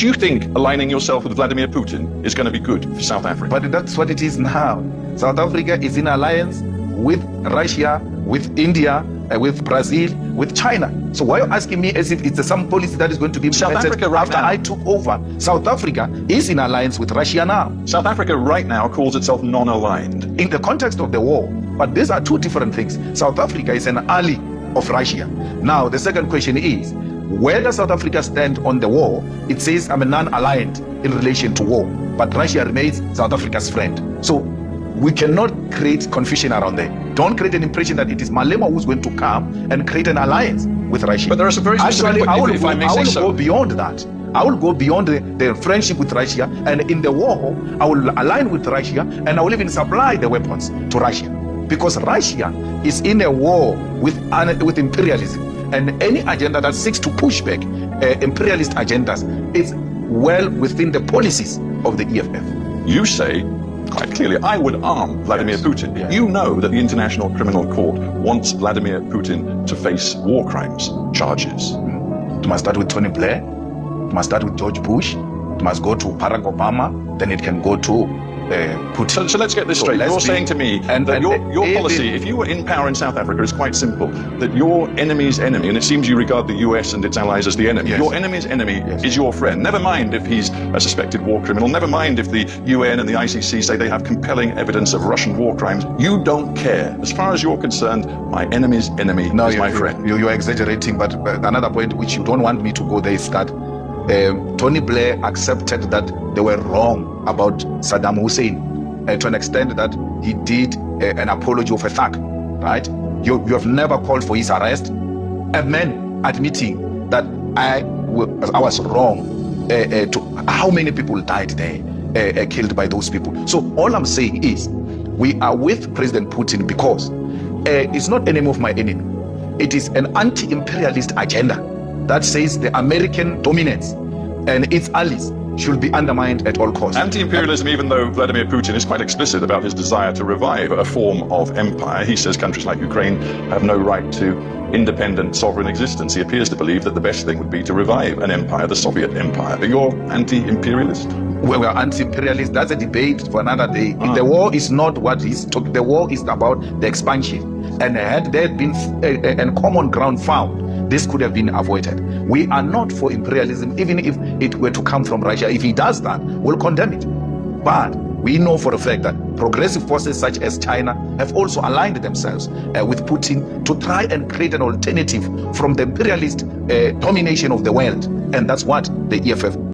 Do you think aligning yourself with Vladimir Putin is going to be good for South Africa? But that's what it is now. South Africa is in alliance with Russia, with India, with Brazil, with China. So why are you asking me as if it's some policy that is going to be implemented South Africa right after now, I took over? South Africa is in alliance with Russia now. South Africa right now calls itself non-aligned. In the context of the war. But these are two different things. South Africa is an ally of Russia. Now, the second question is, where does South Africa stand on the war? It says I'm a non-aligned in relation to war, but Russia remains South Africa's friend. So we cannot create confusion around there. Don't create an impression that it is Malema who's going to come and create an alliance with Russia. But there are some very specific Actually, if I may say so. Go beyond that. I will go beyond the friendship with Russia, and in the war, I will align with Russia, and I will even supply the weapons to Russia. Because Russia is in a war with imperialism, and any agenda that seeks to push back imperialist agendas is well within the policies of the EFF. You say quite clearly, I would arm Vladimir Putin. Yes. You know that the International Criminal Court wants Vladimir Putin to face war crimes charges. It must start with Tony Blair, it must start with George Bush, it must go to Barack Obama, then it can go to Putin. So let's get this straight. You're saying to me that your policy, if you were in power in South Africa, is quite simple. That your enemy's enemy, and it seems you regard the US and its allies as the enemy, Yes. your enemy's enemy is your friend. Never mind if he's a suspected war criminal. Never mind if the UN and the ICC say they have compelling evidence of Russian war crimes. You don't care. As far as you're concerned, my enemy's enemy is my friend. You're exaggerating, but another point which you don't want me to go there is that Tony Blair accepted that they were wrong about Saddam Hussein to an extent that he did an apology of a thug, right? You have never called for his arrest. A man admitting that I was wrong to how many people died there, killed by those people. So all I'm saying is we are with President Putin because it's not enemy of my enemy. It is an anti-imperialist agenda that says the American dominance and its allies should be undermined at all costs. Anti-imperialism, even though Vladimir Putin is quite explicit about his desire to revive a form of empire. He says countries like Ukraine have no right to independent sovereign existence. He appears to believe that the best thing would be to revive an empire, the Soviet empire. But you're anti-imperialist? Well, we're anti-imperialist. That's a debate for another day. The war is not what he's talking. The war is about the expansion. And had there been a common ground found, this could have been avoided. We are not for imperialism, even if it were to come from Russia. If he does that, we'll condemn it. But we know for a fact that progressive forces such as China have also aligned themselves with Putin to try and create an alternative from the imperialist domination of the world. And that's what the EFF